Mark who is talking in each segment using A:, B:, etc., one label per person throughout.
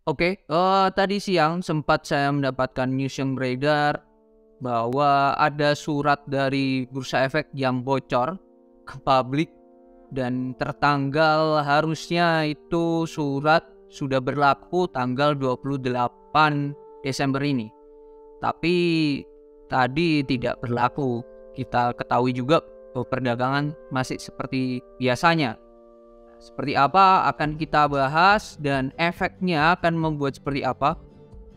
A: Oke, tadi siang sempat saya mendapatkan news yang beredar bahwa ada surat dari Bursa Efek yang bocor ke publik dan tertanggal harusnya itu surat sudah berlaku tanggal 28 Desember ini. Tapi tadi tidak berlaku. Kita ketahui juga bahwa perdagangan masih seperti biasanya. Seperti apa akan kita bahas dan efeknya akan membuat seperti apa,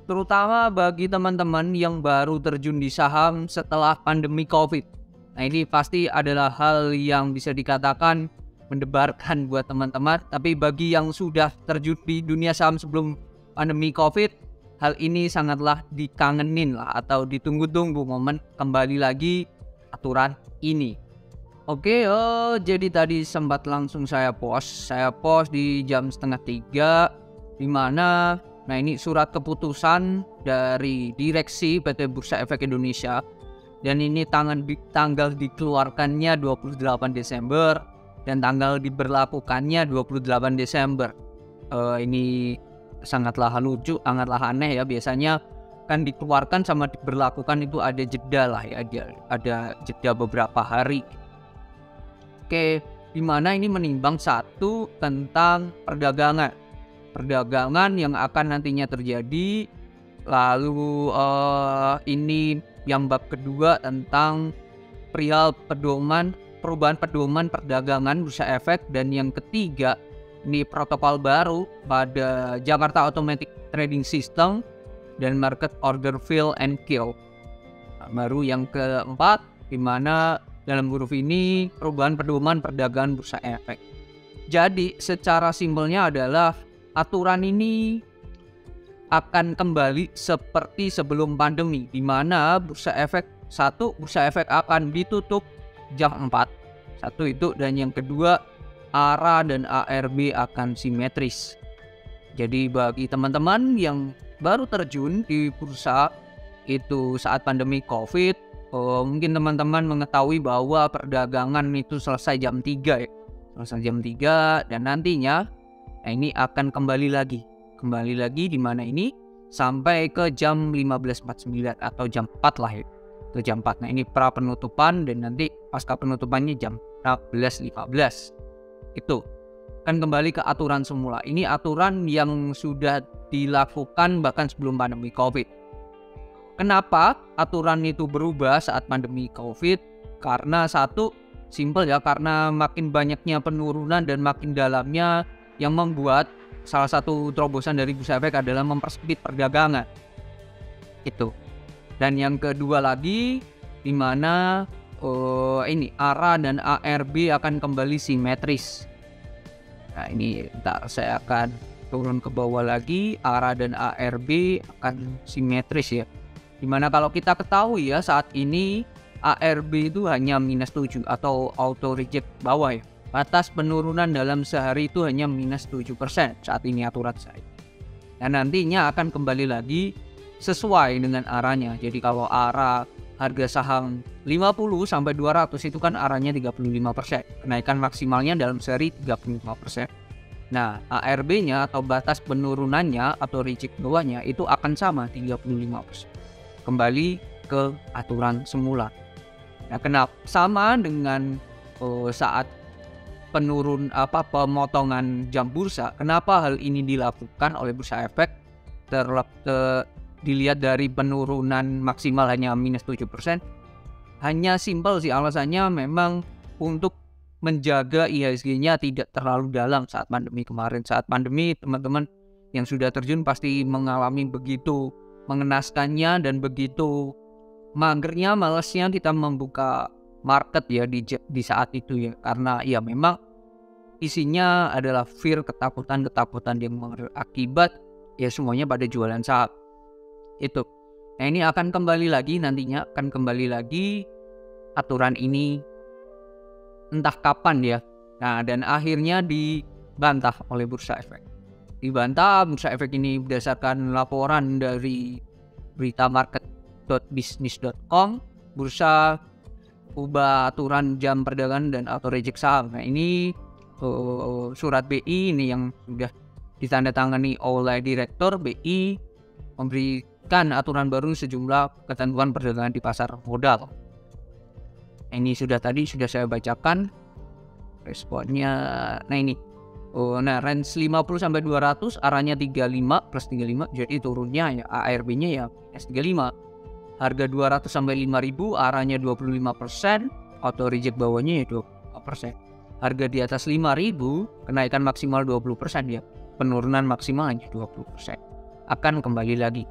A: terutama bagi teman-teman yang baru terjun di saham setelah pandemi COVID. Nah, ini pasti adalah hal yang bisa dikatakan mendebarkan buat teman-teman, tapi bagi yang sudah terjun di dunia saham sebelum pandemi COVID, hal ini sangatlah dikangenin lah atau ditunggu-tunggu momen kembali lagi aturan ini. Oke, jadi tadi sempat langsung saya post di jam 2:30 di mana ini surat keputusan dari direksi PT Bursa Efek Indonesia dan ini tanggal dikeluarkannya 28 Desember dan tanggal diberlakukannya 28 Desember. Ini sangatlah lucu, sangatlah aneh ya, biasanya kan dikeluarkan sama diberlakukan itu ada jeda lah ya, ada jeda beberapa hari. Oke, dimana ini menimbang satu tentang perdagangan yang akan nantinya terjadi, lalu ini yang bab kedua tentang perihal perubahan pedoman perdagangan Bursa Efek, dan yang ketiga ini protokol baru pada Jakarta Automatic Trading System dan Market Order Fill and Kill. Baru yang keempat dimana dalam huruf ini perubahan pedoman perdagangan Bursa Efek. Jadi secara simpelnya adalah aturan ini akan kembali seperti sebelum pandemi, di mana Bursa Efek akan ditutup jam 4. Satu itu, dan yang kedua ARA dan ARB akan simetris. Jadi bagi teman-teman yang baru terjun di bursa itu saat pandemi COVID, mungkin teman-teman mengetahui bahwa perdagangan itu selesai jam 3 ya. Selesai jam 3 dan nantinya ini akan kembali lagi di mana ini sampai ke jam 15.49 atau jam 4 lah ya. Ke jam 4. Nah, ini pra penutupan dan nanti pasca penutupannya jam 14.15. Itu kan kembali ke aturan semula. Ini aturan yang sudah dilakukan bahkan sebelum pandemi COVID. Kenapa aturan itu berubah saat pandemi COVID? Karena satu, simpel ya, karena makin banyaknya penurunan dan makin dalamnya, yang membuat salah satu terobosan dari Bursa Efek adalah mempersempit perdagangan. Itu. Dan yang kedua lagi, di mana ini ARA dan ARB akan kembali simetris. Nah, ini saya akan turun ke bawah lagi. ARA dan ARB akan simetris ya. Dimana kalau kita ketahui ya, saat ini ARB itu hanya -7 atau auto reject bawah ya. Batas penurunan dalam sehari itu hanya -7% saat ini aturan saya. Dan nantinya akan kembali lagi sesuai dengan arahnya. Jadi kalau arah harga saham 50 sampai 200 itu kan arahnya 35%. Kenaikan maksimalnya dalam sehari 35%. Nah, ARB-nya atau batas penurunannya atau reject bawahnya itu akan sama 35%. Kembali ke aturan semula. Nah, kenapa sama dengan saat pemotongan jam bursa? Kenapa hal ini dilakukan oleh Bursa Efek? Dilihat dari penurunan maksimal hanya -7%. Hanya simpel sih alasannya, memang untuk menjaga IHSG-nya tidak terlalu dalam saat pandemi kemarin. Saat pandemi teman-teman yang sudah terjun pasti mengalami begitu mengenaskannya dan begitu magernya, malesnya kita membuka market ya di saat itu ya, karena ya memang isinya adalah fear, ketakutan yang berakibat ya semuanya pada jualan saham itu. Nah, ini akan kembali lagi, nantinya akan kembali lagi aturan ini entah kapan ya. Nah, dan akhirnya dibantah oleh Bursa Efek. Dibantah Bursa Efek ini berdasarkan laporan dari berita market.business.com. Bursa ubah aturan jam perdagangan dan auto reject saham. Nah, ini surat BI ini yang sudah ditandatangani oleh Direktur BI memberikan aturan baru sejumlah ketentuan perdagangan di pasar modal. Ini sudah saya bacakan responnya. Nah ini, range 50 sampai 200 arahnya 35 plus 35, jadi turunnya ya ARB-nya ya S35. Harga 200 sampai 5000 arahnya 25%, auto reject bawahnya ya 20%. Harga di atas 5000 kenaikan maksimal 20% ya, penurunan maksimal hanya 20%. Akan kembali lagi.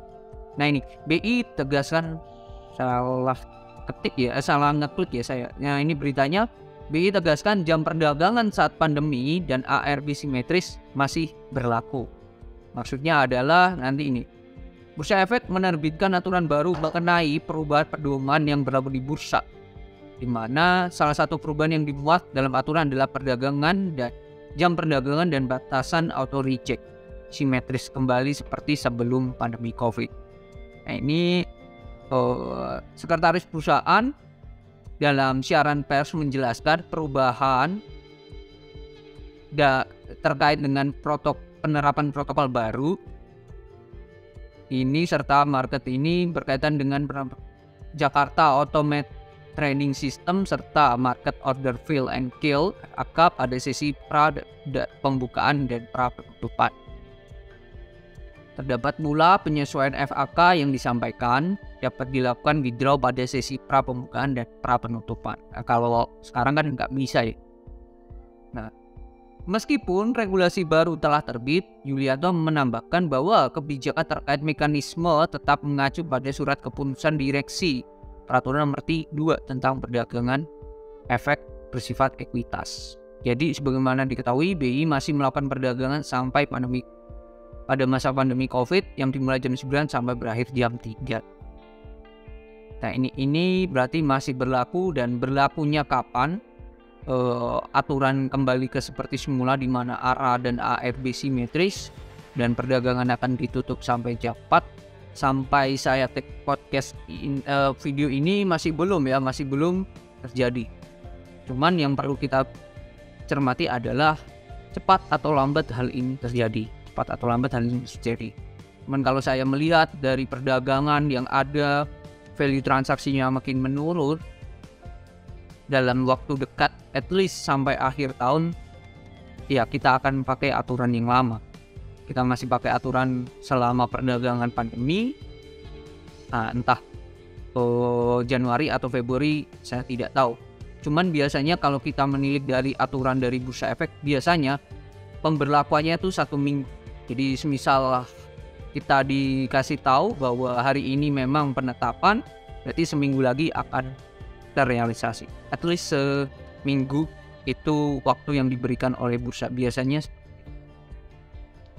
A: Nah ini BI tegaskan, salah ngeklik ya saya. Nah ini beritanya, BI tegaskan jam perdagangan saat pandemi dan ARB simetris masih berlaku. Maksudnya adalah nanti ini, Bursa Efek menerbitkan aturan baru mengenai perubahan pedoman yang berlaku di bursa, di mana salah satu perubahan yang dimuat dalam aturan adalah perdagangan dan jam perdagangan dan batasan auto reject simetris kembali seperti sebelum pandemi COVID. Nah ini sekretaris perusahaan dalam siaran pers menjelaskan perubahan terkait dengan penerapan protokol baru ini serta market ini berkaitan dengan Jakarta Automated Trading System serta Market Order Fill and Kill AKAP pada sesi pembukaan dan pra penutupan. Terdapat pula penyesuaian FAK yang disampaikan dapat dilakukan withdraw pada sesi pra pembukaan dan pra penutupan. Nah, kalau sekarang kan nggak bisa ya. Nah, meskipun regulasi baru telah terbit, Yulianto menambahkan bahwa kebijakan terkait mekanisme tetap mengacu pada surat keputusan direksi Peraturan Nomor 2 tentang perdagangan efek bersifat ekuitas. Jadi sebagaimana diketahui, BI masih melakukan perdagangan sampai pada masa pandemi COVID yang dimulai jam 9 sampai berakhir jam 3. Nah ini berarti masih berlaku, dan berlakunya kapan aturan kembali ke seperti semula di mana ARA dan ARB simetris dan perdagangan akan ditutup sampai jam 4. Sampai saya take podcast video ini masih belum terjadi. Cuman yang perlu kita cermati adalah cepat atau lambat hal ini terjadi. Cuman kalau saya melihat dari perdagangan yang ada, value transaksinya makin menurun dalam waktu dekat, at least sampai akhir tahun, ya kita akan pakai aturan yang lama. Kita masih pakai aturan selama perdagangan pandemi, entah Januari atau Februari, saya tidak tahu. Cuman biasanya kalau kita menilik dari aturan dari Bursa Efek, biasanya pemberlakuannya itu 1 minggu. Jadi semisal kita dikasih tahu bahwa hari ini memang penetapan, berarti seminggu lagi akan terrealisasi. At least seminggu itu waktu yang diberikan oleh bursa biasanya.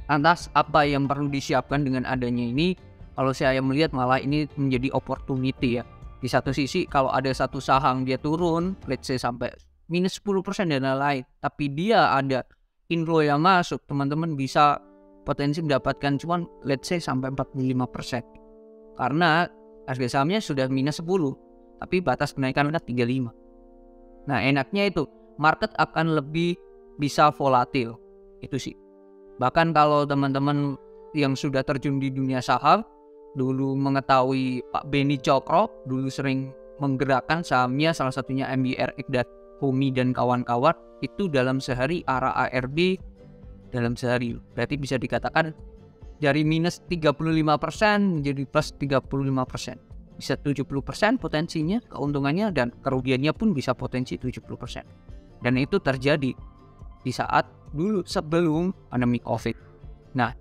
A: Lantas apa yang perlu disiapkan dengan adanya ini? Kalau saya melihat malah ini menjadi opportunity ya. Di satu sisi kalau ada satu saham dia turun, let's say sampai minus 10% dan lain-lain, tapi dia ada inflow yang masuk, teman-teman bisa potensi mendapatkan cuan let's say sampai 45%. Karena harga sahamnya sudah minus 10, tapi batas kenaikan adalah 35. Nah enaknya itu market akan lebih bisa volatil, itu sih. Bahkan kalau teman-teman yang sudah terjun di dunia saham, dulu mengetahui Pak Beni Cokro, dulu sering menggerakkan sahamnya, salah satunya MBRX dan Humi dan kawan-kawan, itu dalam sehari ARA ARB dalam sehari. Berarti bisa dikatakan dari minus 35% menjadi plus 35%. Bisa 70% potensinya, keuntungannya, dan kerugiannya pun bisa potensi 70%. Dan itu terjadi di saat dulu sebelum pandemi COVID. Nah,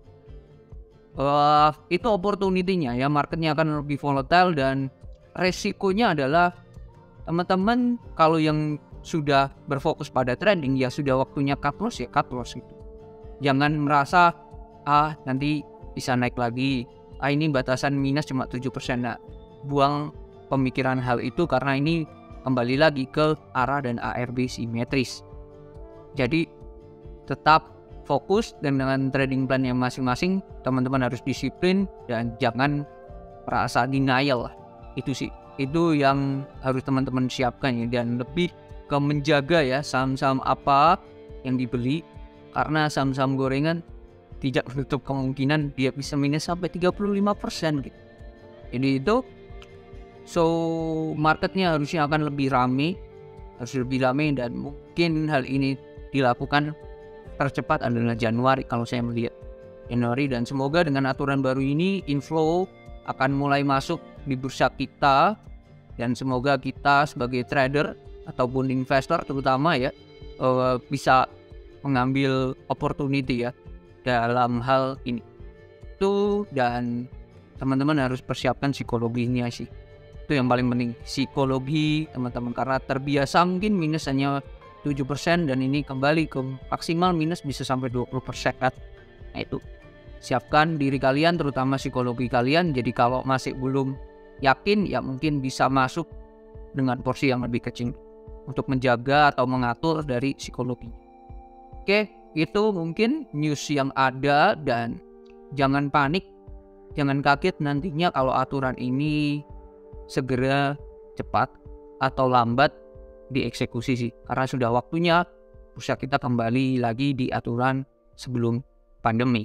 A: itu opportunity-nya ya, marketnya akan lebih volatile, dan resikonya adalah teman-teman kalau yang sudah berfokus pada trading ya sudah waktunya cut loss ya cut loss gitu. Jangan merasa nanti bisa naik lagi, ini batasan minus cuma 7%. Nah, buang pemikiran hal itu, karena ini kembali lagi ke ARA dan ARB simetris. Jadi tetap fokus, dan dengan trading plan yang masing-masing teman-teman harus disiplin dan jangan merasa denial lah. Itu sih, itu yang harus teman-teman siapkan ya, dan lebih ke menjaga ya saham-saham apa yang dibeli, karena saham-saham gorengan tidak menutup kemungkinan dia bisa minus sampai 35% gitu. Jadi itu marketnya harusnya akan lebih ramai, dan mungkin hal ini dilakukan tercepat adalah Januari kalau saya melihat Januari, dan semoga dengan aturan baru ini inflow akan mulai masuk di bursa kita, dan semoga kita sebagai trader ataupun investor terutama ya bisa mengambil opportunity ya dalam hal ini itu, dan teman-teman harus persiapkan psikologinya sih, itu yang paling penting, psikologi teman-teman, karena terbiasa mungkin minus hanya 7% dan ini kembali ke maksimal minus bisa sampai 20% kan. Nah itu siapkan diri kalian, terutama psikologi kalian. Jadi kalau masih belum yakin ya mungkin bisa masuk dengan porsi yang lebih kecil untuk menjaga atau mengatur dari psikologi. Oke, itu mungkin news yang ada, dan jangan panik, jangan kaget nantinya kalau aturan ini segera cepat atau lambat dieksekusi sih, karena sudah waktunya bursa kita kembali lagi di aturan sebelum pandemi.